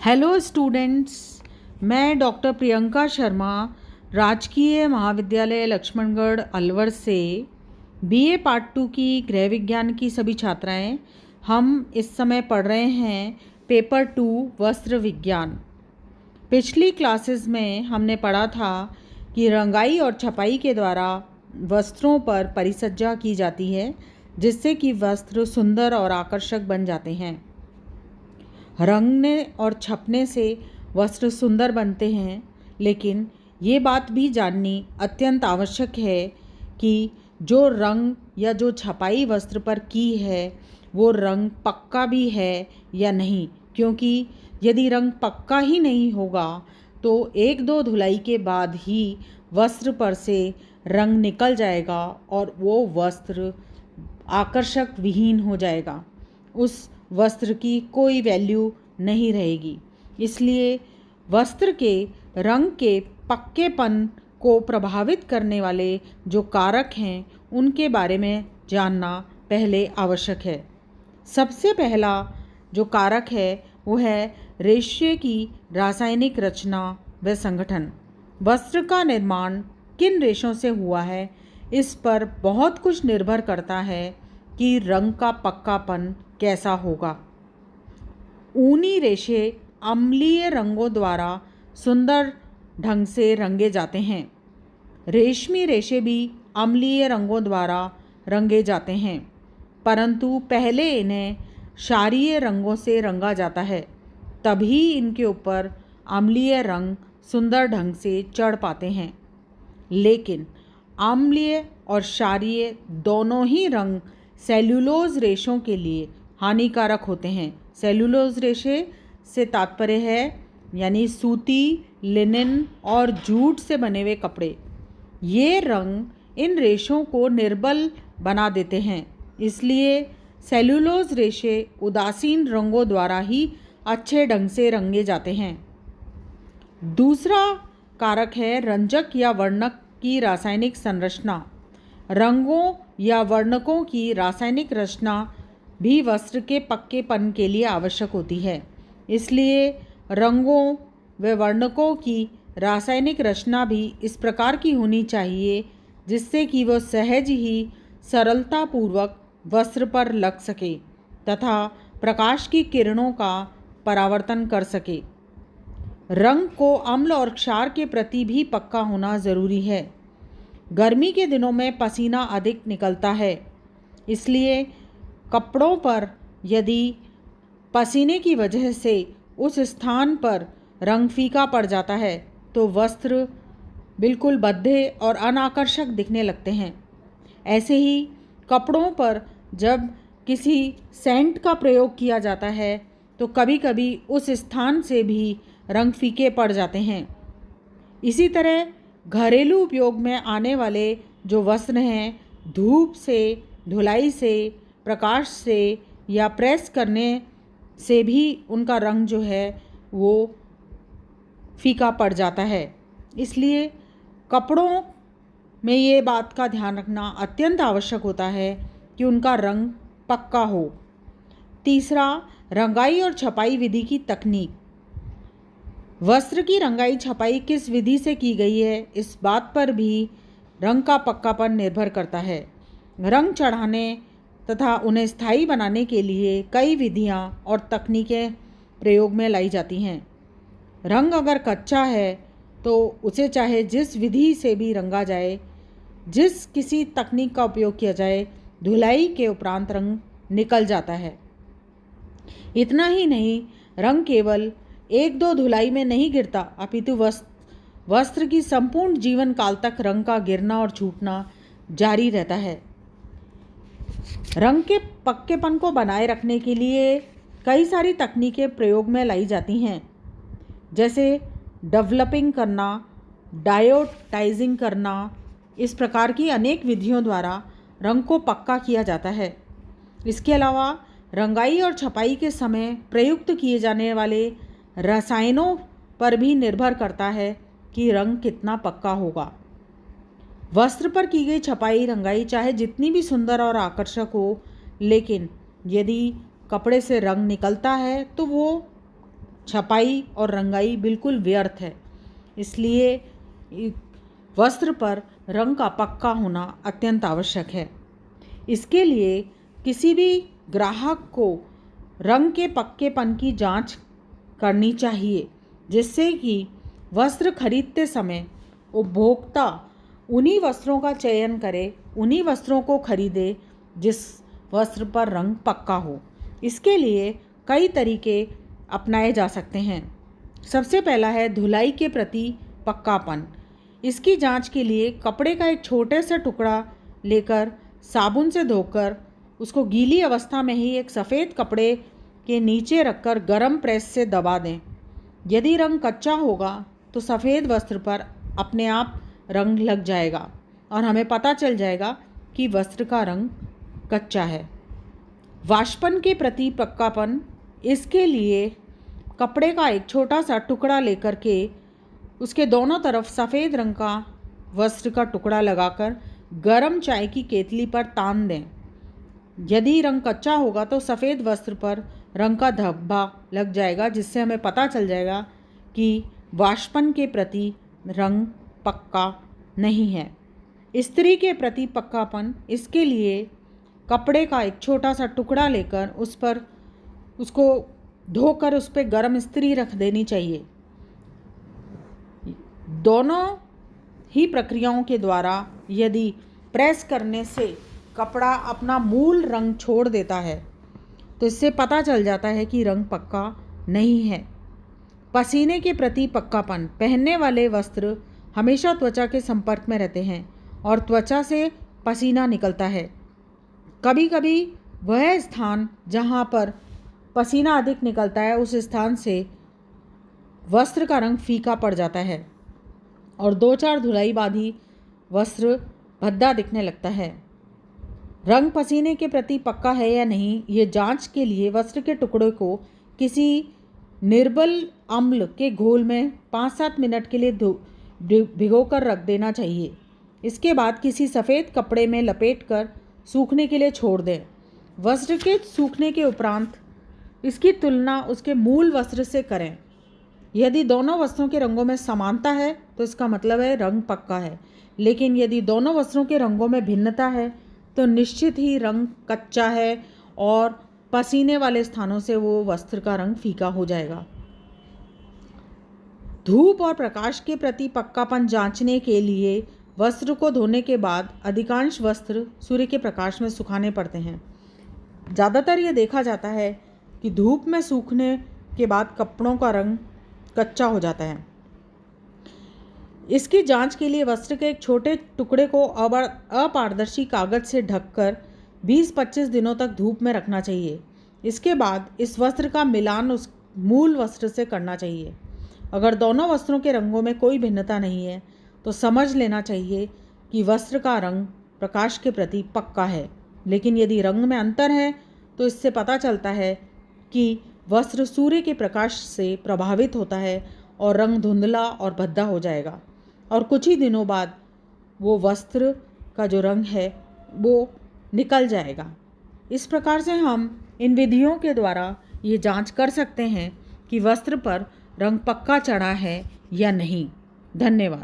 Hello students, मैं doctor Priyanka Sharma राजकीय महाविद्यालय लक्ष्मणगढ़ अलवर से बीए पार्ट 2 की गृह विज्ञान की सभी छात्राएं हम इस समय पढ़ रहे हैं पेपर 2 वस्त्र विज्ञान। पिछली क्लासेस में हमने पढ़ा था कि रंगाई और छपाई के द्वारा वस्त्रों पर परिसज्जा की जाती है, जिससे कि वस्त्र सुंदर और आकर्षक बन जाते हैं। रंगने और छपने से वस्त्र सुंदर बनते हैं, लेकिन ये बात भी जाननी अत्यंत आवश्यक है कि जो रंग या जो छपाई वस्त्र पर की है वो रंग पक्का भी है या नहीं, क्योंकि यदि रंग पक्का ही नहीं होगा तो एक दो धुलाई के बाद ही वस्त्र पर से रंग निकल जाएगा और वो वस्त्र आकर्षक विहीन हो जाएगा। उस वस्त्र की कोई वैल्यू नहीं रहेगी। इसलिए वस्त्र के रंग के पक्केपन को प्रभावित करने वाले जो कारक हैं उनके बारे में जानना पहले आवश्यक है। सबसे पहला जो कारक है वो है रेशे की रासायनिक रचना व संगठन। वस्त्र का निर्माण किन रेशों से हुआ है, इस पर बहुत कुछ निर्भर करता है कि रंग का पक्कापन कैसा होगा। ऊनी रेशे अम्लीय रंगों द्वारा सुंदर ढंग से रंगे जाते हैं। रेशमी रेशे भी अम्लीय रंगों द्वारा रंगे जाते हैं, परंतु पहले इन्हें क्षारीय रंगों से रंगा जाता है, तभी इनके ऊपर अम्लीय रंग सुंदर ढंग से चढ़ पाते हैं। लेकिन अम्लीय और क्षारीय दोनों ही रंग सेल्यूलोज रेशों के लिए हानिकारक होते हैं। सेल्यूलोज रेशे से तात्पर्य है यानी सूती, लिनन और जूट से बने हुए कपड़े। ये रंग इन रेशों को निर्बल बना देते हैं, इसलिए सेल्यूलोज रेशे उदासीन रंगों द्वारा ही अच्छे ढंग से रंगे जाते हैं। दूसरा कारक है रंजक या वर्णक की रासायनिक संरचना। रंगों या वर्णकों की रासायनिक रचना भी वस्त्र के पक्केपन के लिए आवश्यक होती है। इसलिए रंगों व वर्णकों की रासायनिक रचना भी इस प्रकार की होनी चाहिए जिससे कि वह सहज ही सरलतापूर्वक वस्त्र पर लग सके तथा प्रकाश की किरणों का परावर्तन कर सके। रंग को अम्ल और क्षार के प्रति भी पक्का होना ज़रूरी है। गर्मी के दिनों में पसीना अधिक निकलता है, इसलिए कपड़ों पर यदि पसीने की वजह से उस स्थान पर रंग फीका पड़ जाता है तो वस्त्र बिल्कुल भद्दे और अनाकर्षक दिखने लगते हैं। ऐसे ही कपड़ों पर जब किसी सेंट का प्रयोग किया जाता है तो कभी कभी उस स्थान से भी रंग फीके पड़ जाते हैं। इसी तरह घरेलू उपयोग में आने वाले जो वस्त्र हैं, धूप से, धुलाई से, प्रकाश से या प्रेस करने से भी उनका रंग जो है वो फीका पड़ जाता है। इसलिए कपड़ों में ये बात का ध्यान रखना अत्यंत आवश्यक होता है कि उनका रंग पक्का हो। तीसरा, रंगाई और छपाई विधि की तकनीक। वस्त्र की रंगाई छपाई किस विधि से की गई है, इस बात पर भी रंग का पक्कापन निर्भर करता है। रंग चढ़ाने तथा उन्हें स्थायी बनाने के लिए कई विधियां और तकनीकें प्रयोग में लाई जाती हैं। रंग अगर कच्चा है तो उसे चाहे जिस विधि से भी रंगा जाए, जिस किसी तकनीक का उपयोग किया जाए, धुलाई के उपरांत रंग निकल जाता है। इतना ही नहीं, रंग केवल एक दो धुलाई में नहीं गिरता, अपितु वस्त्र की संपूर्ण जीवन काल तक रंग का गिरना और छूटना जारी रहता है। रंग के पक्केपन को बनाए रखने के लिए कई सारी तकनीकें प्रयोग में लाई जाती हैं, जैसे डेवलपिंग करना, डायोटाइजिंग करना। इस प्रकार की अनेक विधियों द्वारा रंग को पक्का किया जाता है। इसके अलावा रंगाई और छपाई के समय प्रयुक्त किए जाने वाले रसायनों पर भी निर्भर करता है कि रंग कितना पक्का होगा। वस्त्र पर की गई छपाई रंगाई चाहे जितनी भी सुंदर और आकर्षक हो, लेकिन यदि कपड़े से रंग निकलता है तो वो छपाई और रंगाई बिल्कुल व्यर्थ है। इसलिए वस्त्र पर रंग का पक्का होना अत्यंत आवश्यक है। इसके लिए किसी भी ग्राहक को रंग के पक्केपन की जांच करनी चाहिए, जिससे कि वस्त्र खरीदते समय उपभोक्ता उन्हीं वस्त्रों का चयन करे, उन्हीं वस्त्रों को खरीदे जिस वस्त्र पर रंग पक्का हो। इसके लिए कई तरीके अपनाए जा सकते हैं। सबसे पहला है धुलाई के प्रति पक्कापन। इसकी जांच के लिए कपड़े का एक छोटे से टुकड़ा लेकर साबुन से धोकर उसको गीली अवस्था में ही एक सफ़ेद कपड़े के नीचे रखकर गर्म प्रेस से दबा दें। यदि रंग कच्चा होगा तो सफ़ेद वस्त्र पर अपने आप रंग लग जाएगा और हमें पता चल जाएगा कि वस्त्र का रंग कच्चा है। वाष्पन के प्रति पक्कापन। इसके लिए कपड़े का एक छोटा सा टुकड़ा लेकर के उसके दोनों तरफ सफ़ेद रंग का वस्त्र का टुकड़ा लगाकर गर्म चाय की केतली पर तान दें। यदि रंग कच्चा होगा तो सफ़ेद वस्त्र पर रंग का धब्बा लग जाएगा, जिससे हमें पता चल जाएगा कि वाष्पन के प्रति रंग पक्का नहीं है। इस्त्री के प्रति पक्कापन। इसके लिए कपड़े का एक छोटा सा टुकड़ा लेकर उस पर उसको धोकर उस पर गर्म इस्त्री रख देनी चाहिए। दोनों ही प्रक्रियाओं के द्वारा यदि प्रेस करने से कपड़ा अपना मूल रंग छोड़ देता है तो इससे पता चल जाता है कि रंग पक्का नहीं है। पसीने के प्रति पक्कापन। पहनने वाले वस्त्र हमेशा त्वचा के संपर्क में रहते हैं और त्वचा से पसीना निकलता है। कभी कभी वह स्थान जहाँ पर पसीना अधिक निकलता है उस स्थान से वस्त्र का रंग फीका पड़ जाता है और 2-4 धुलाई बाद ही वस्त्र भद्दा दिखने लगता है। रंग पसीने के प्रति पक्का है या नहीं, ये जांच के लिए वस्त्र के टुकड़े को किसी निर्बल अम्ल के घोल में 5-7 मिनट के लिए भिगोकर रख देना चाहिए। इसके बाद किसी सफ़ेद कपड़े में लपेटकर सूखने के लिए छोड़ दें। वस्त्र के सूखने के उपरांत इसकी तुलना उसके मूल वस्त्र से करें। यदि दोनों वस्त्रों के रंगों में समानता है तो इसका मतलब है रंग पक्का है, लेकिन यदि दोनों वस्त्रों के रंगों में भिन्नता है तो निश्चित ही रंग कच्चा है और पसीने वाले स्थानों से वो वस्त्र का रंग फीका हो जाएगा। धूप और प्रकाश के प्रति पक्कापन जांचने के लिए वस्त्र को धोने के बाद अधिकांश वस्त्र सूर्य के प्रकाश में सुखाने पड़ते हैं। ज़्यादातर ये देखा जाता है कि धूप में सूखने के बाद कपड़ों का रंग कच्चा हो जाता है। इसकी जांच के लिए वस्त्र के एक छोटे टुकड़े को अपारदर्शी कागज से ढककर 20-25 दिनों तक धूप में रखना चाहिए। इसके बाद इस वस्त्र का मिलान उस मूल वस्त्र से करना चाहिए। अगर दोनों वस्त्रों के रंगों में कोई भिन्नता नहीं है तो समझ लेना चाहिए कि वस्त्र का रंग प्रकाश के प्रति पक्का है, लेकिन यदि रंग में अंतर है तो इससे पता चलता है कि वस्त्र सूर्य के प्रकाश से प्रभावित होता है और रंग धुंधला और भद्दा हो जाएगा और कुछ ही दिनों बाद वो वस्त्र का जो रंग है वो निकल जाएगा। इस प्रकार से हम इन विधियों के द्वारा ये जांच कर सकते हैं कि वस्त्र पर रंग पक्का चढ़ा है या नहीं। धन्यवाद।